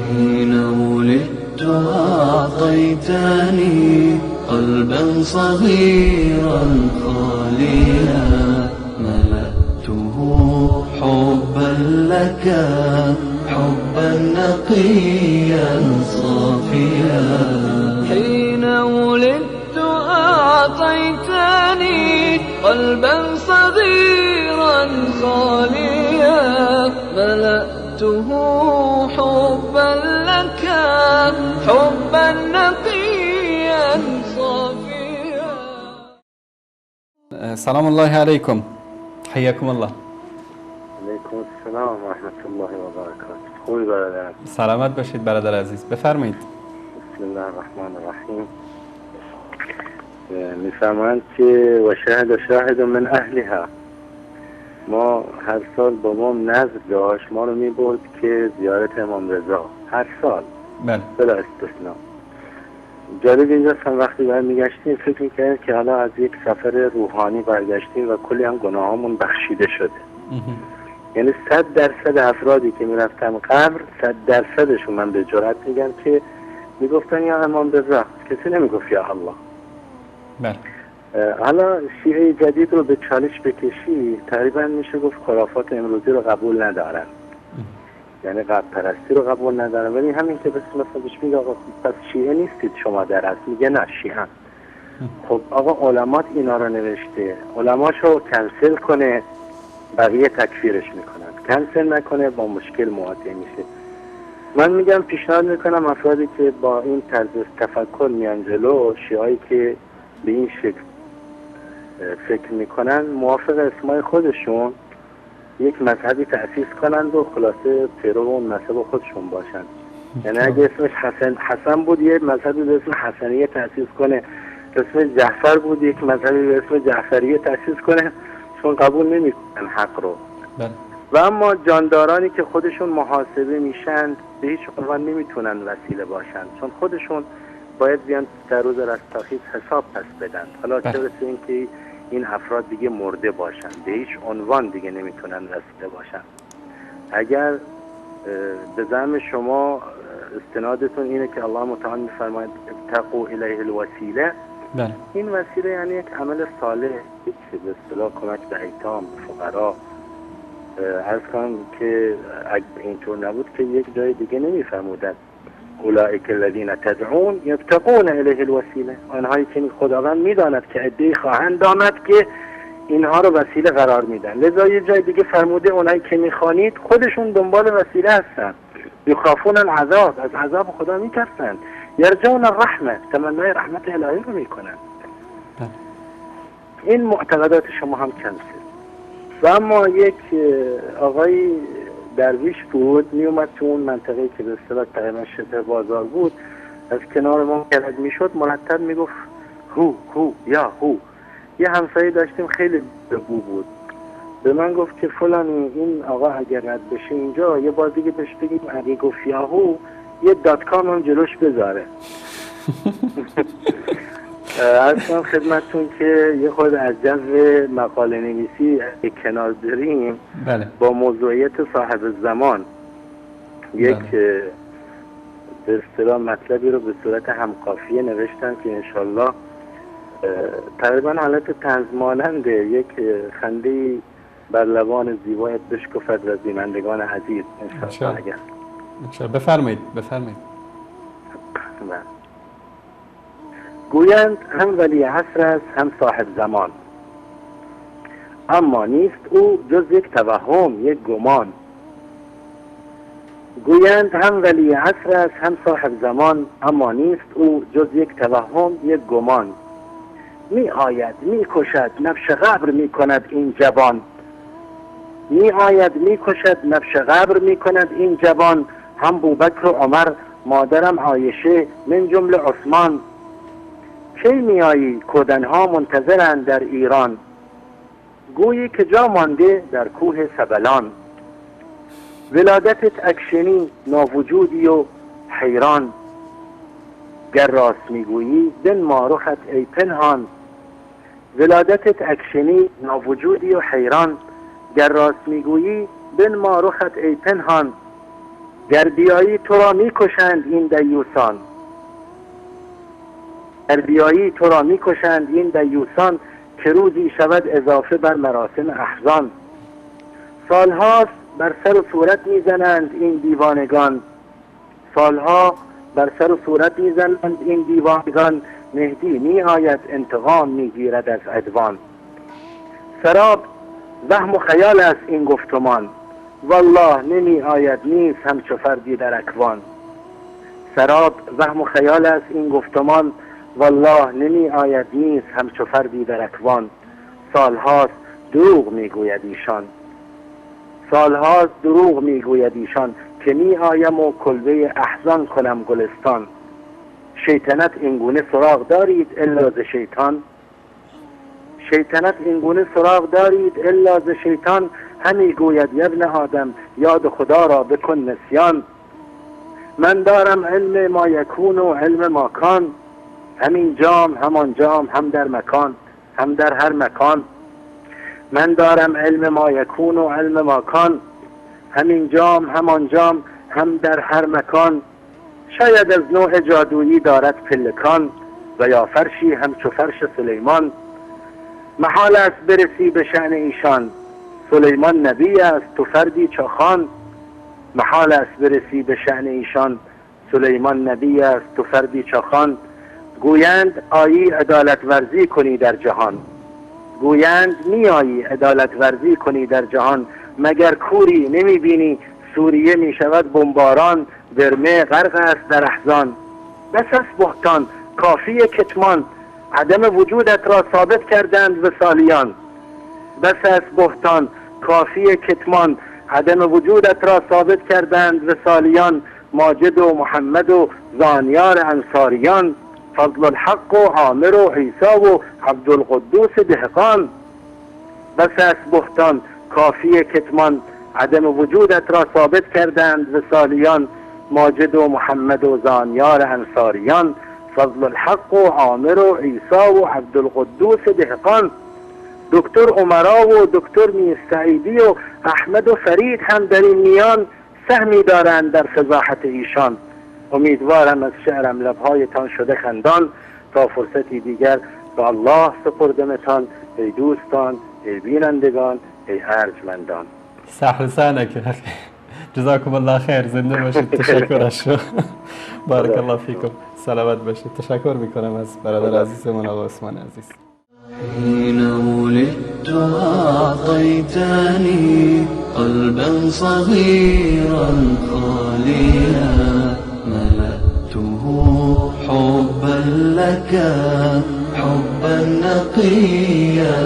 حين ولدت أعطيتني قلبا صغيرا خاليا ملأته حبا لك حبا نقيا صافيا حين ولدت أعطيتني قلبا صغيرا خاليا ملأته حبا لك حبا نقيا صافيا. سلام الله عليكم، حياكم الله. علیکم السلام و رحمت الله و برکاته. خوبی برادر؟ سلامت باشید برادر عزیز، بفرمایید. بسم الله الرحمن الرحیم. میفرمایند که و شاهد من اهلها، ما هر سال بابام نذر داشت ما رو میبرد که زیارت امام رضا هر سال بله بلا استثناء. جالب اینجاست هم وقتی برمیگشتیم فکر میکردیم که حالا از یک سفر روحانی برگشتیم و کلی هم گناهامون بخشیده شده. یعنی 100% افرادی که میرفتم قبر 100%شون من به جرات میگم که میگفتن یا امام رضا، کسی نمیگفت یا الله. بله. حالا شیعه جدید رو به چالش بکشی تقریبا میشه گفت خرافات امروزی رو قبول ندارن، یعنی قبر پرستی رو قبول ندارن، ولی همین که مثلا بهش میگه آقا پس شیعه نیستید شما در اصل، میگه نه شیعه. خب آقا علمات اینا رو نوشته، علماشو کنسل کنه بقیه تکفیرش میکنن، کنسل نکنه با مشکل مواجه میشه. من میگم پیشنهاد میکنم افرادی که با این طرز تفکر میان جلو، شیعایی که به این شکل فکر میکنن، موافق اسمای خودشون یک مذهبی تأسیس کنند و خلاصه پیرو اون مذهب خودشون باشن. یعنی اگه اسمش حسن بود یه مذهبی به اسم حسنیه تأسیس کنه، اسم جعفر بود یک مذهبی به اسم جعفریه تأسیس کنه، چون قبول نمیکنن حق رو. بله. و اما جاندارانی که خودشون محاسبه میشن به هیچ عنوان نمیتونن وسیله باشن، چون خودشون باید بیان در روز رستاخیز حساب پس بدن. حالا چه برسه این که این افراد دیگه مرده باشن، به هیچ عنوان دیگه نمیتونن وسیله باشن. اگر به زعم شما استنادتون اینه که الله متعال میفرماید ابتقوا الیه الوسیله، بله. این وسیله یعنی یک عمل صالح که به اصطلاح کمک به ایتام، فقرا. عرض کنم که اگر اینطور نبود که یک جای دیگه نمیفرمودن اولئک الذین تدعون یبتغون الیه الوسیله، آنهایی که خداوند میداند که عده‌ای خواهند آمد که اینها رو وسیله قرار میدن. لذا یه جای دیگه فرموده اونایی که میخوانید خودشون دنبال وسیله هستن، یخافون العذاب، از عذاب خدا میترسن، یرجون الرحمه، تمنای رحمت الهی رو میکنن. این معتقدات شما هم کنسل. و اما یک آقای درویش بود میومد تو اون منطقه که به اصطلاح تقریبا شبه بازار بود، از کنار ما رد میشد مرتب میگفت هو یا هو. یه همسایه داشتیم خیلی بو بود، به من گفت که فلان این آقا اگر رد بشه اینجا یه بار دیگه بهش بگیم اگه گفت یاهو یه .com هم جلوش بذاره. عرض کنم خدمتتون که یه خود از جو مقاله نویسی کنار بریم. بله. با موضوعیت صاحب زمان یک به اصطلاح مطلبی رو به صورت همقافیه نوشتن که انشالله تقریبا حالت طنز مانند یک خنده‌ای بر لبان زیبایت بشکفد و زیمندگان عزیز انشالله. اگر بفرمایید. گویند هم ولی عصر است هم صاحب زمان، اما نیست او جز یک توهم، یک گمان. گویند هم ولی عصر است هم صاحب زمان، اما نیست او جز یک توهم، یک گمان. می آید می کشد نفش قبر می کند این جوان، می آید می کشد نفش قبر می کند این جوان. هم بوبکر و عمر مادرم عایشه من جمله عثمان. کی می آیی کودنها منتظرند در ایران، گویی که جا مانده در کوه سبلان. ولادتت اکشنی ناوجودی و حیران، گر راست میگویی بنما رخت ای پنهان. ولادتت اکشنی ناوجودی و حیران، گر راست میگویی بنما رخت ای پنهان. گر بیایی تو را میکشند این دیوسان، گر بیایی تو را میکشند این دیوسان، که روزی شود اضافه بر مراسم احزان. سالهاست بر سر و صورت میزنند این دیوانگان، سالها بر سر و صورت میزنند این دیوانگان، مهدی می آید انتقام میگیرد از عدوان. سراب وهم و خیال است این گفتمان، والله نمی آید نیست همچو فردی در اکوان. سراب وهم و خیال است این گفتمان، والله نمی آید نیست همچو فردی در اکوان. سالهاست دروغ میگوید ایشان، سالهاست دروغ میگوید ایشان، که می آیم و کلبه احزان کنم گلستان. شیطنت اینگونه سراغ دارید الا ز شیطان، شیطنت اینگونه سراغ دارید الا ز شیطان. همی گوید ابن آدم یاد خدا را بکن نسیان. من دارم علم ما یکون و علم ما کان، همین جام همان جام هم در مکان هم در هر مکان. من دارم علم ما یکون و علم ما کان، همین جام همان جام هم در هر مکان. شاید از نوع جادویی دارد پلکان، و یا فرشی همچو فرش سلیمان. محال است برسی به شأن ایشان، سلیمان نبی است تو فردی چاخان. محال است برسی به شأن ایشان، سلیمان نبی است تو فردی چاخان. گویند آیی عدالت ورزی کنی در جهان، گویند می آیی عدالت ورزی کنی در جهان. مگر کوری نمی بینی سوریه می شود بمباران، برمه غرق است در احزان. بس است بهتان کافی کتمان، عدم وجودت را ثابت کردند وصالیان. بس است بهتان کافی کتمان، عدم وجودت را ثابت کردند وصالیان. ماجد و محمد و زانیار انصاریان، فضل الحق و عامر و عیسی و عبدالقدوس دهقان. بس است بهتان کافی کتمان، عدم وجودت را ثابت کردند وصالیان. ماجد و محمد و زانیار انصاریان، فضل الحق و عامر و عیسی و عبدالقدوس دهقان. دکتر عمرا و دکتر میر سعیدی و احمد و فرید هم در این میان سهمی دارند در فضاحت ایشان. امیدوارم از شعرم لبهایتان شده خندان، تا فرصتی دیگر به الله سپردمتان ای دوستان، ای بینندگان، ای ارجمندان. سهل سانك جزاكم الله خیر، زنده باشید. تشکر اشو بارک الله فیکم، سلامت باشید. تشکر میکنم از برادر عزیزمون آقا عثمان عزیز. حين ولدت أعطيتني قلبا صغيرا خاليا، ملأته حبا لك حبا نقيا